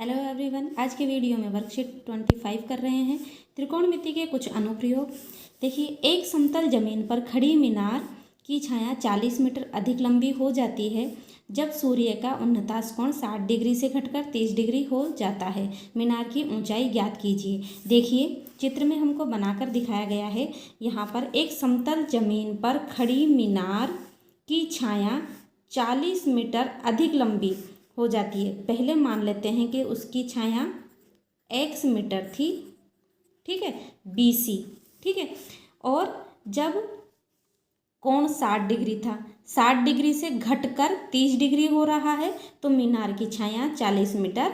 Hello everyone, आज के video में वर्कशीट 25 कर रहे हैं। त्रिकोणमिति के कुछ अनुप्रयोग। देखिए, एक समतल जमीन पर खड़ी मीनार की छाया 40 मीटर अधिक लंबी हो जाती है जब सूर्य का उन्नताश कोण 60 डिग्री से घटकर 30 डिग्री हो जाता है। मीनार की ऊंचाई ज्ञात कीजिए। देखिए, चित्र में हमको बनाकर दिखाया गया है। यहाँ पर एक समतल जमीन पर खड़ी मीनार की छाया 40 मीटर अधिक लंबी हो जाती है। पहले मान लेते हैं कि उसकी छाया x मीटर थी, ठीक है, BC, ठीक है। और जब कोण 60 डिग्री था, 60 डिग्री से घटकर 30 डिग्री हो रहा है, तो मीनार की छाया 40 मीटर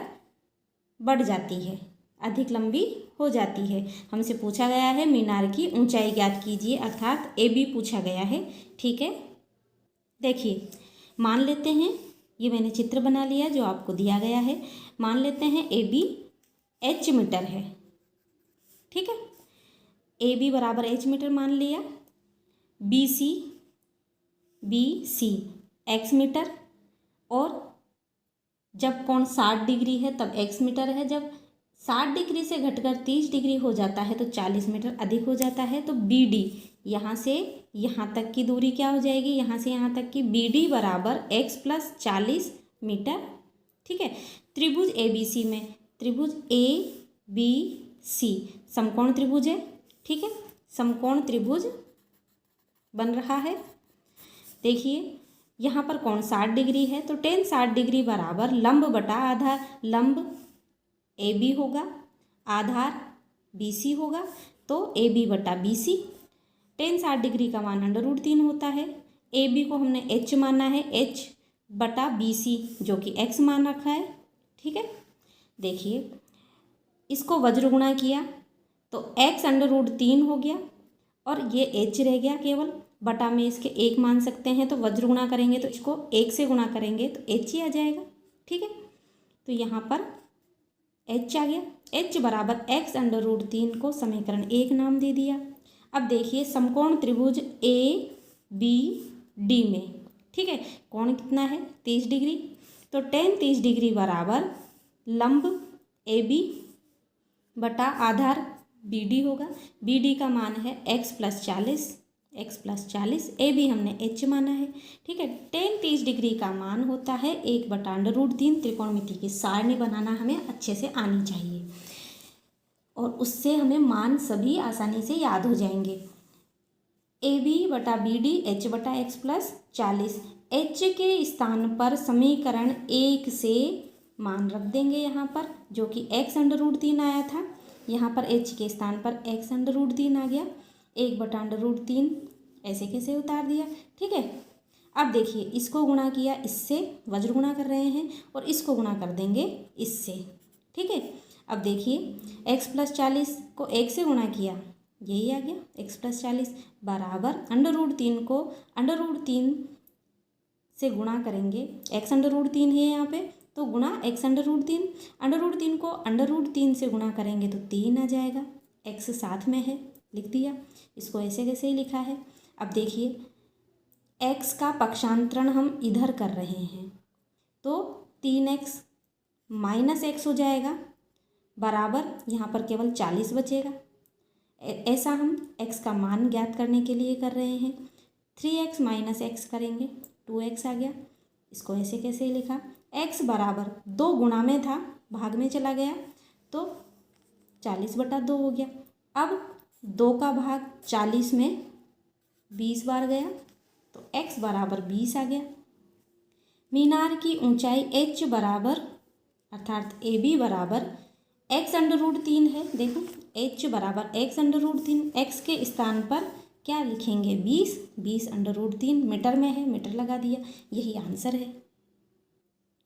बढ़ जाती है, अधिक लंबी हो जाती है। हमसे पूछा गया है मीनार की ऊंचाई ज्ञात कीजिए, अर्थात AB पूछा गया है, ठीक है। देखिए, मान लेते हैं, ये मैंने चित्र बना लिया जो आपको दिया गया है। मान लेते हैं AB H मीटर है, ठीक है। AB बराबर H मीटर मान लिया। BC X मीटर, और जब कोण 60 डिग्री है तब X मीटर है। जब 60 डिग्री से घटकर 30 डिग्री हो जाता है तो 40 मीटर अधिक हो जाता है। तो BD, यहाँ से यहाँ तक की दूरी क्या हो जाएगी, यहाँ से यहाँ तक की BD बराबर X प्लस 40 मीटर, ठीक है। त्रिभुज ABC में त्रिभुज ABC समकोण त्रिभुज है, ठीक है, समकोण त्रिभुज बन रहा है। देखिए, यहाँ पर कोण 60 डिग्री है तो tan 60 डिग्री बराबर लंब बटा आधार, लंब AB होगा, आधार BC होगा, तो AB बटा BC। tan 60 डिग्री का मान √3 होता है। AB को हमने H माना है, H बटा BC जो कि X मान रखा है, ठीक है। देखिए, इसको वज्र गुणा किया तो X √3 हो गया और ये H रह गया केवल, बटा में इसके 1 मान सकते हैं। तो वज्र गुणा करेंगे तो इसको 1 से गुणा करेंगे तो H ही आ जाएगा, ठीक है। तो यहाँ पर H आ गया। H बराबर X √3 को समीकरण 1 नाम दे दिया। अब देखिए, समकोण त्रिभुज ABD में, ठीक है, कोण कितना है 30 डिग्री, तो tan 30 डिग्री बराबर लंब AB बटा आधार BD होगा। BD का मान है X प्लस 40, AB हमने H माना है, ठीक है। tan 30 डिग्री का मान होता है 1 बटा √3। त्रिकोणमिति की सारणी बनाना हमें अच्छे से आनी चाहिए और उससे हमें मान सभी आसानी से याद हो जाएंगे। AB बटा BD H बटा X प्लस 40। H के स्थान पर समीकरण 1 से मान रख देंगे यहाँ पर, जो कि X √3 आया था। यहाँ पर H के स्थान पर X √3 आ गया, 1 बटा √3 ऐसे कैसे उतार दिया, ठीक है। अब देखिए, इसको गुणा किया इससे, वज्र गुणा कर रहे हैं, और इसको गुणा कर देंगे इससे, ठीक है। अब देखिए, X प्लस 40 को 1 से गुणा किया, यही आ गया X प्लस 40 बराबर √3 को √3 से गुणा करेंगे। X √3 है यहाँ पे, तो गुणा X √3 को √3 से गुणा करेंगे तो 3 आ जाएगा। X साथ में है, लिख दिया। इसको ऐसे कैसे ही लिखा है। अब देखिए, X का पक्षांतरण हम इधर कर रहे हैं तो 3X माइनस X हो जाएगा, बराबर यहाँ पर केवल 40 बचेगा। ऐसा हम X का मान ज्ञात करने के लिए कर रहे हैं। 3X माइनस X करेंगे, 2X आ गया। इसको ऐसे कैसे लिखा, X बराबर 2 गुणा में था, भाग में चला गया तो 40 बटा 2 हो गया। अब 2 का भाग 40 में 20 बार गया तो X बराबर 20 आ गया। मीनार की ऊंचाई H बराबर, अर्थात AB बराबर X √3 है। देखो, H बराबर X √3, X के स्थान पर क्या लिखेंगे 20 √3 मीटर में है, मीटर लगा दिया, यही आंसर है।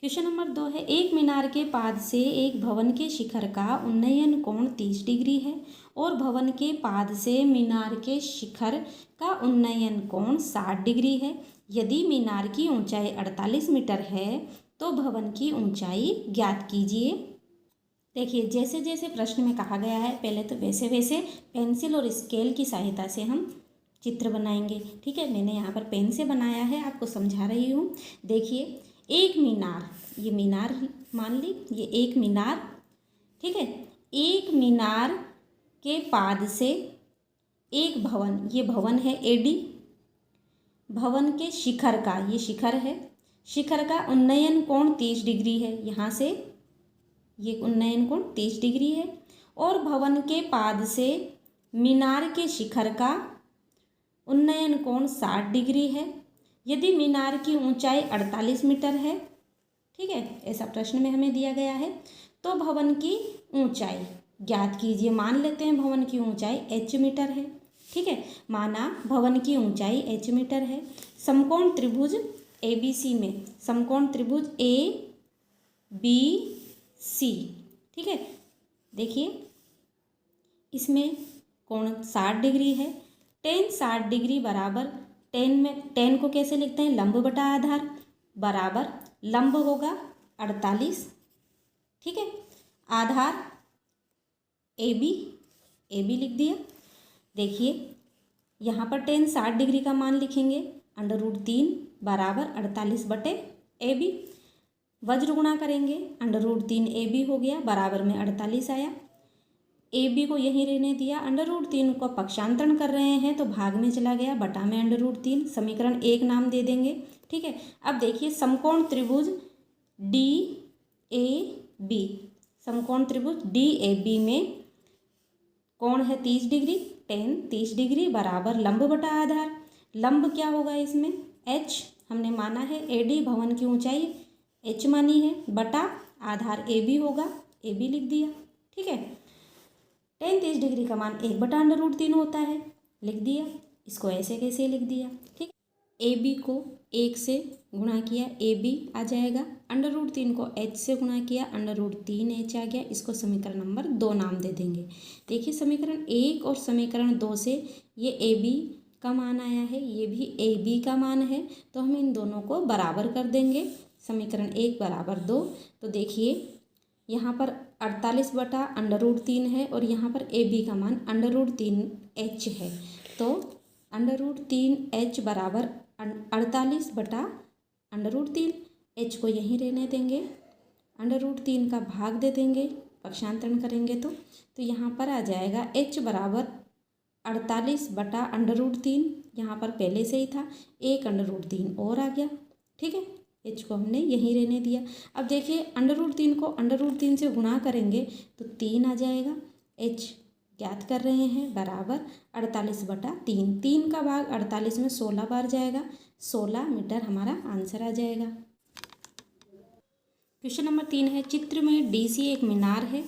क्वेश्चन नंबर 2 है, एक मीनार के पाद से एक भवन के शिखर का उन्नयन कोण 30 डिग्री है और भवन के पाद से मीनार के शिखर का उन्नयन कोण 60 डिग्री है। यदि मीनार की ऊंचाई 48 मीटर है तो भवन की ऊंचाई ज्ञात कीजिए। देखिए, जैसे जैसे प्रश्न में कहा गया है, पहले तो वैसे वैसे पेंसिल और स्केल की सहायता से हम चित्र बनाएंगे, ठीक है। मैंने यहाँ पर पेन से बनाया है, आपको समझा रही हूँ। देखिए, एक मीनार, ये मीनार मान ली ये एक मीनार, ठीक है। एक मीनार के पाद से एक भवन, ये भवन है एडी, भवन के शिखर का, ये शिखर है, शिखर का उन्नयन कोण 30 डिग्री है। यहाँ से ये उन्नयन कोण 30 डिग्री है। और भवन के पाद से मीनार के शिखर का उन्नयन कोण 60 डिग्री है। यदि मीनार की ऊंचाई 48 मीटर है, ठीक है, ऐसा प्रश्न में हमें दिया गया है, तो भवन की ऊंचाई ज्ञात कीजिए। मान लेते हैं भवन की ऊंचाई h मीटर है, ठीक है। माना भवन की ऊंचाई h मीटर है। समकोण त्रिभुज ABC में, समकोण त्रिभुज ABC, ठीक है। देखिए इसमें कोण 60 डिग्री है। tan 60 डिग्री बराबर, tan को कैसे लिखते हैं, लंब बटा आधार, बराबर लंब होगा 48, ठीक है, आधार AB लिख दिया। देखिए यहाँ पर tan 60 डिग्री का मान लिखेंगे, √3 बराबर 48 बटे AB, वज्र गुणा करेंगे, √3 AB हो गया, बराबर में 48 आया। AB को यहीं रहने दिया, √3 को पक्षांतरण कर रहे हैं तो भाग में चला गया, बटा में √3, समीकरण 1 नाम दे देंगे, ठीक है। अब देखिए समकोण त्रिभुज DAB, समकोण त्रिभुज DAB में कोण है 30 डिग्री, tan 30 डिग्री बराबर लंब बटा आधार, लंब क्या होगा इसमें, h हमने माना है, AD भवन की ऊंचाई h मानी है, बटा आधार AB होगा, AB लिख दिया, ठीक है। tan 30 डिग्री का मान 1 बटा √3 होता है, लिख दिया। इसको ऐसे कैसे लिख दिया, ठीक। AB को 1 से गुणा किया, AB आ जाएगा, √3 को h से गुणा किया, √3h आ गया। इसको समीकरण नंबर 2 नाम दे देंगे। देखिए समीकरण 1 और समीकरण 2 से ये AB का मान आया है, ये भी AB का मान है, तो हम इन दोनों को बराबर कर देंगे, समीकरण 1 बराबर 2। तो देखिए यहाँ पर 48 बटा √3 है और यहाँ पर AB का मान √3h है, तो √3h बराबर 48 बटा √3, h को यहीं रहने देंगे, √3 का भाग दे देंगे, पक्षांतरण करेंगे तो यहाँ पर आ जाएगा h बराबर 48 बटा √3, यहाँ पर पहले से ही था, एक √3 और आ गया, ठीक है। h को हमने यहीं रहने दिया। अब देखिए √3 को √3 से गुणा करेंगे तो 3 आ जाएगा, h ज्ञात कर रहे हैं, बराबर 48 बटा 3, 3 का भाग 48 में 16 बार जाएगा, 16 मीटर हमारा आंसर आ जाएगा। क्वेश्चन नंबर 3 है, चित्र में DC एक मीनार है,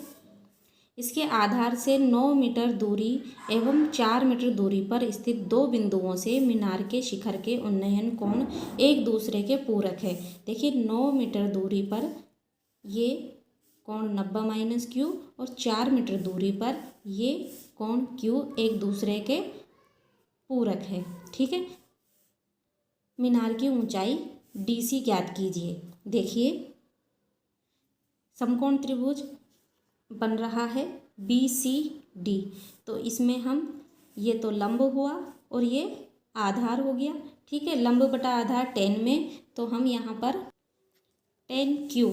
इसके आधार से 9 मीटर दूरी एवं 4 मीटर दूरी पर स्थित दो बिंदुओं से मीनार के शिखर के उन्नयन कोण एक दूसरे के पूरक है। देखिए 9 मीटर दूरी पर ये कोण 90 - Q और 4 मीटर दूरी पर ये कोण Q एक दूसरे के पूरक है, ठीक है। मीनार की ऊंचाई DC ज्ञात कीजिए। देखिए समकोण त्रिभुज बन रहा है BCD, तो इसमें हम, ये तो लंब हुआ और ये आधार हो गया, ठीक है। लंब बटा आधार 10 में, तो हम यहाँ पर tan Q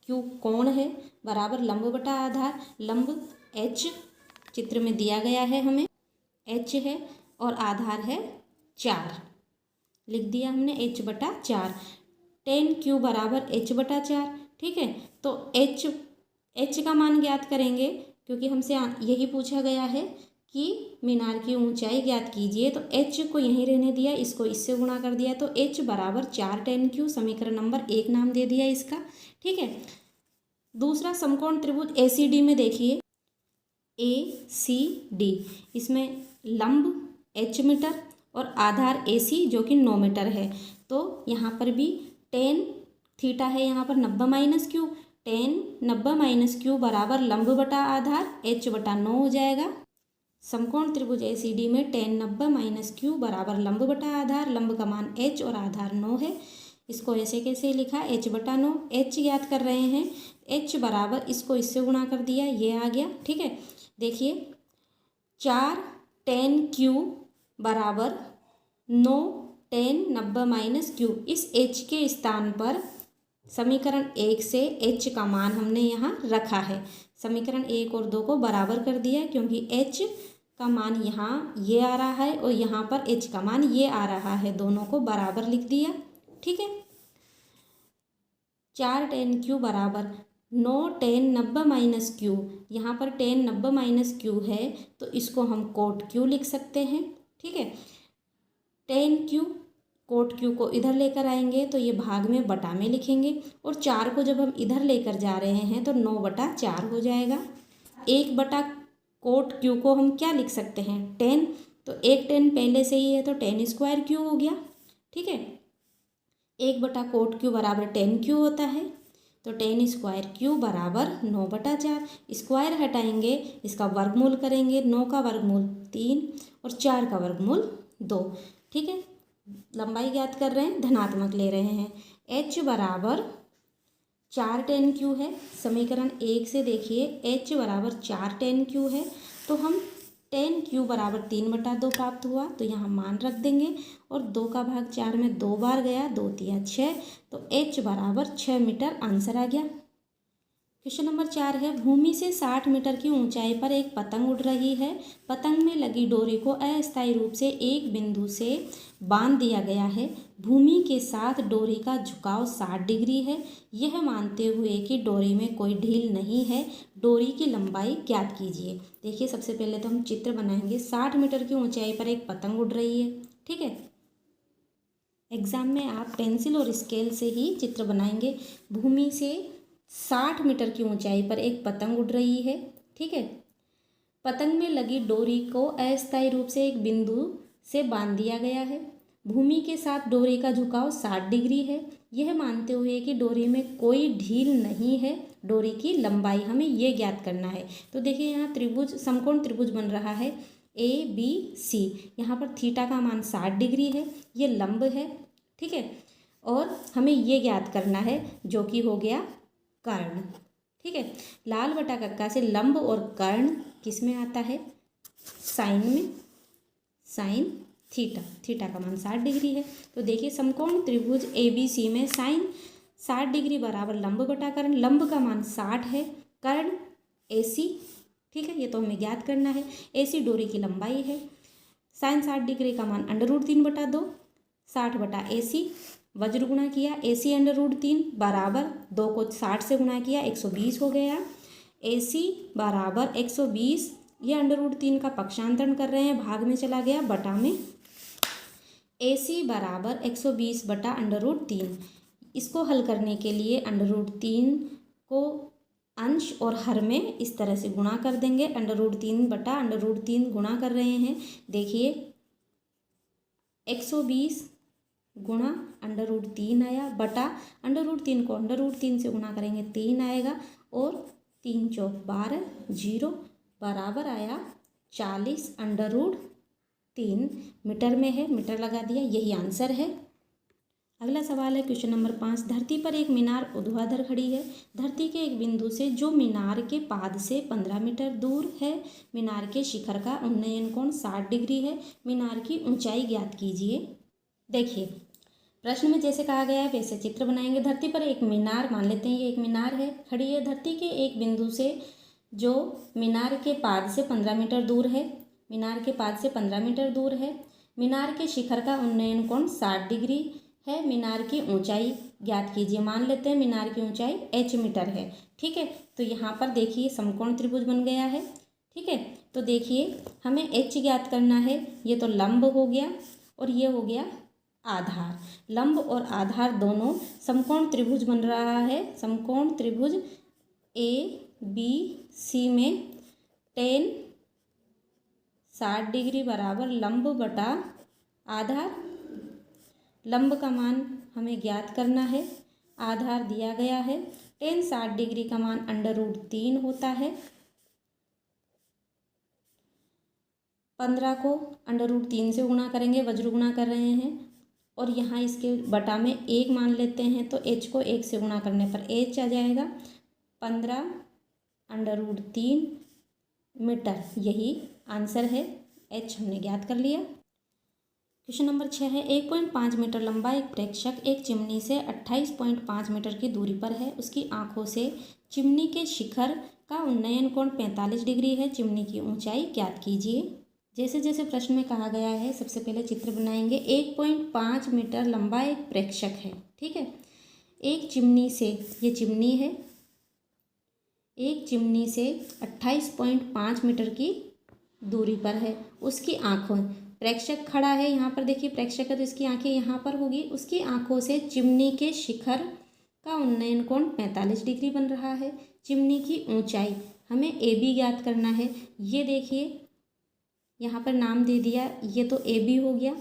कोण है, बराबर लंब बटा आधार, लंब H चित्र में दिया गया है हमें, H है और आधार है 4, लिख दिया हमने H बटा 4, tan Q बराबर H बटा 4, ठीक है। तो H का मान ज्ञात करेंगे, क्योंकि हमसे यही पूछा गया है कि मीनार की ऊंचाई ज्ञात कीजिए, तो H को यहीं रहने दिया, इसको इससे गुणा कर दिया, तो H बराबर 4 tan Q, समीकरण नंबर 1 नाम दे दिया इसका, ठीक है। दूसरा समकोण त्रिभुज ACD में देखिए, ACD, इसमें लंब h मीटर और आधार AC जो कि 9 मीटर है, तो यहाँ पर भी tan थीटा है, यहाँ पर 90 - Q, tan 90 - Q बराबर लंब बटा आधार h बटा 9 हो जाएगा। समकोण त्रिभुज ACD में tan 90 - Q बराबर लंब बटा आधार, लंब का मान h और आधार 9 है, इसको ऐसे कैसे लिखा, h बटा 9, h ज्ञात कर रहे हैं, h बराबर इसको इससे गुणा कर दिया, ये आ गया, ठीक है। देखिए 4 tan Q बराबर 9 tan 90 - Q, इस h के स्थान पर समीकरण 1 से h का मान हमने यहाँ रखा है। समीकरण 1 और 2 को बराबर कर दिया क्योंकि h का मान यहाँ ये आ रहा है और यहाँ पर h का मान ये आ रहा है, दोनों को बराबर लिख दिया। ठीक है, 4 tan क्यू बराबर 9 tan 90 माइनस क्यू। यहाँ पर tan 90 माइनस क्यू है तो इसको हम कोट क्यू लिख सकते हैं। ठीक है, tan क्यू कोट क्यू को इधर लेकर आएंगे तो ये भाग में बटा में लिखेंगे और 4 को जब हम इधर लेकर जा रहे हैं तो 9/4 हो जाएगा। 1 कोट क्यू को हम क्या लिख सकते हैं, tan, तो एक tan पहले से ही है तो tan स्क्वायर क्यू हो गया। ठीक है, 1/कोट क्यू बराबर tan क्यू होता है तो tan स्क्वायर क्यू बराबर 9/4। स्क्वायर हटाएंगे, इसका वर्गमूल करेंगे, 9 का वर्गमूल 3 और 4 का वर्गमूल 2। ठीक है, लंबाई ज्ञात कर रहे हैं, धनात्मक ले रहे हैं। h बराबर 4 tan क्यू है। समीकरण 1 से देखिए h बराबर 4 tan क्यू है तो हम tan क्यू बराबर 3/2 प्राप्त हुआ तो यहाँ मान रख देंगे और 2 का भाग 4 में 2 बार गया, 2 तिया 6, तो h बराबर 6 मीटर आंसर आ गया। क्वेश्चन नंबर 4 है, भूमि से 60 मीटर की ऊंचाई पर एक पतंग उड़ रही है। पतंग में लगी डोरी को अस्थायी रूप से एक बिंदु से बांध दिया गया है। भूमि के साथ डोरी का झुकाव 60 डिग्री है। यह मानते हुए कि डोरी में कोई ढील नहीं है, डोरी की लंबाई ज्ञात कीजिए। देखिए, सबसे पहले तो हम चित्र बनाएंगे। 60 मीटर की ऊंचाई पर एक पतंग उड़ रही है। ठीक है, एग्जाम में आप पेंसिल और स्केल से ही चित्र बनाएंगे। भूमि से 60 मीटर की ऊंचाई पर एक पतंग उड़ रही है। ठीक है, पतंग में लगी डोरी को अस्थायी रूप से एक बिंदु से बांध दिया गया है। भूमि के साथ डोरी का झुकाव 60 डिग्री है। यह मानते हुए कि डोरी में कोई ढील नहीं है, डोरी की लंबाई हमें ये ज्ञात करना है। तो देखिए, यहाँ त्रिभुज, समकोण त्रिभुज बन रहा है ABC। यहाँ पर थीटा का मान 60 डिग्री है, ये लंब है। ठीक है, और हमें ये ज्ञात करना है जो कि हो गया कर्ण। ठीक है, लाल बटा कक्का से लंब और कर्ण किस में आता है, साइन में, साइन थीटा। थीटा का मान 60 डिग्री है। तो देखिए, समकोण त्रिभुज ABC में साइन 60 डिग्री बराबर लंब बटा कर्ण। लंब का मान 60 है, कर्ण AC। ठीक है, ये तो हमें ज्ञात करना है। AC डोरी की लंबाई है। साइन 60 डिग्री का मान √3/2, 60/AC। वज्र गुणा किया, AC √3 बराबर 2 को 60 से गुणा किया, 120 हो गया। AC बराबर 120, ये √3 का पक्षांतरण कर रहे हैं, भाग में चला गया, बटा में। AC बराबर 120/√3। इसको हल करने के लिए √3 को अंश और हर में इस तरह से गुणा कर देंगे। √3/√3 गुणा कर रहे हैं। देखिए, 120 गुणा √3 आया, बटा √3 को √3 से गुणा करेंगे 3 आएगा और 3 चौक 12, 0 बराबर आया 40√3। मीटर में है, मीटर लगा दिया, यही आंसर है। अगला सवाल है क्वेश्चन नंबर 5, धरती पर एक मीनार ऊर्ध्वाधर खड़ी है। धरती के एक बिंदु से जो मीनार के पाद से 15 मीटर दूर है, मीनार के शिखर का उन्नयन कोण 60 डिग्री है। मीनार की ऊंचाई ज्ञात कीजिए। देखिए, प्रश्न में जैसे कहा गया है वैसे चित्र बनाएंगे। धरती पर एक मीनार, मान लेते हैं ये एक मीनार है, खड़ी है। धरती के एक बिंदु से जो मीनार के पाद से 15 मीटर दूर है, मीनार के पाद से 15 मीटर दूर है। मीनार के शिखर का उन्नयन कोण 60 डिग्री है। मीनार की ऊंचाई ज्ञात कीजिए। मान लेते हैं मीनार की ऊंचाई h मीटर है। ठीक है, तो यहाँ पर देखिए समकोण त्रिभुज बन गया है। ठीक है, तो देखिए हमें h ज्ञात करना है। ये तो लंब हो गया और ये हो गया आधार। लंब और आधार दोनों समकोण त्रिभुज बन रहा है। समकोण त्रिभुज ABC में tan 60 डिग्री बराबर लंब बटा आधार। लंब का मान हमें ज्ञात करना है, आधार दिया गया है। tan 60 डिग्री का मान √3 होता है। 15 को √3 से गुणा करेंगे, वज्र गुणा कर रहे हैं, और यहाँ इसके बटा में 1 मान लेते हैं तो h को 1 से गुणा करने पर h आ जाएगा 15√3 मीटर। यही आंसर है, h हमने ज्ञात कर लिया। क्वेश्चन नंबर 6 है 1.5 मीटर लंबा एक प्रेक्षक एक चिमनी से 28.5 मीटर की दूरी पर है। उसकी आंखों से चिमनी के शिखर का उन्नयन कोण 45 डिग्री है। चिमनी की ऊंचाई ज्ञात कीजिए। जैसे जैसे प्रश्न में कहा गया है, सबसे पहले चित्र बनाएंगे। 1.5 मीटर लंबा एक प्रेक्षक है, ठीक है। एक चिमनी से, ये चिमनी है, एक चिमनी से 28.5 मीटर की दूरी पर है। उसकी आंखों, प्रेक्षक खड़ा है यहाँ पर, देखिए प्रेक्षक है तो इसकी आंखें यहाँ पर होगी। उसकी आंखों से चिमनी के शिखर का उन्नयन कोण 45 डिग्री बन रहा है। चिमनी की ऊंचाई हमें ए बी ज्ञात करना है। ये देखिए यहाँ पर नाम दे दिया, ये तो ए बी हो गया,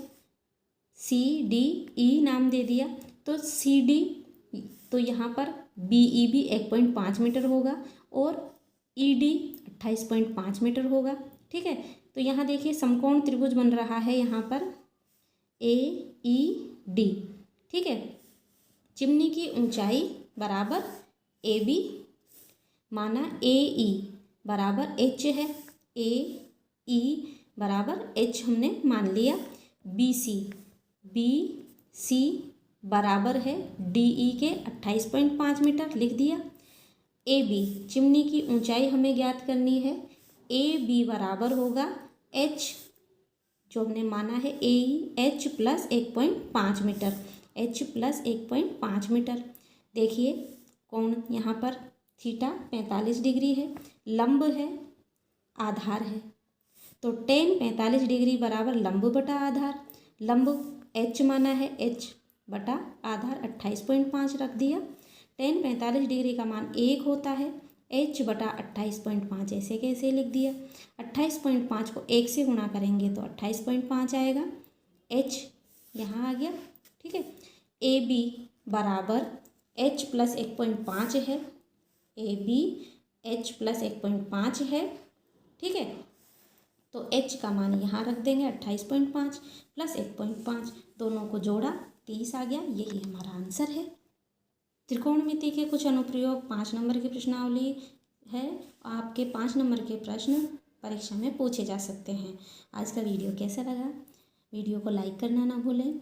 सी डी ई नाम दे दिया, तो सी डी, तो यहाँ पर बी ई भी 1.5 मीटर होगा और ई डी 28.5 मीटर होगा, ठीक है। तो यहाँ देखिए समकोण त्रिभुज बन रहा है यहाँ पर ए ई डी, ठीक है। चिमनी की ऊंचाई बराबर ए बी, माना ए ई बराबर एच है, ए ई बराबर एच हमने मान लिया। बी सी बराबर है डी ई के 28.5 मीटर लिख दिया। ए बी, चिमनी की ऊंचाई हमें ज्ञात करनी है। ए बी बराबर होगा एच, जो हमने माना है A E, H plus 1.5 metre, H plus 1.5 metre. देखिए कोण यहाँ पर थीटा 45 डिग्री है, लंब है, आधार है, तो tan 45 डिग्री बराबर लंब बटा आधार। लंब h माना है, h बटा आधार 28.5 रख दिया। tan 45 डिग्री का मान 1 होता है, h बटा 28.5 ऐसे कैसे लिख दिया। 28.5 को 1 से गुणा करेंगे तो 28.5 आएगा, h यहाँ आ गया, ठीक है। ए बी बराबर h प्लस 1.5 है, ए बी h प्लस 1.5 है, ठीक है। तो h का मान यहाँ रख देंगे 28.5 प्लस 1.5, दोनों को जोड़ा 30 आ गया। यही हमारा आंसर है। त्रिकोणमिति के कुछ अनुप्रयोग 5 नंबर की प्रश्नावली है। आपके 5 नंबर के प्रश्न परीक्षा में पूछे जा सकते हैं। आज का वीडियो कैसा लगा? वीडियो को लाइक करना ना भूलें,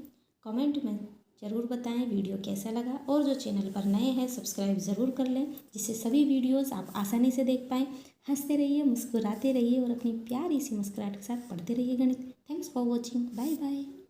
कमेंट में ज़रूर बताएं वीडियो कैसा लगा, और जो चैनल पर नए हैं सब्सक्राइब ज़रूर कर लें, जिससे सभी वीडियोस आप आसानी से देख पाएँ। हंसते रहिए, मुस्कुराते रहिए और अपनी प्यारी सी मुस्कुराहट के साथ पढ़ते रहिए गणित। Thanks for watching, bye bye.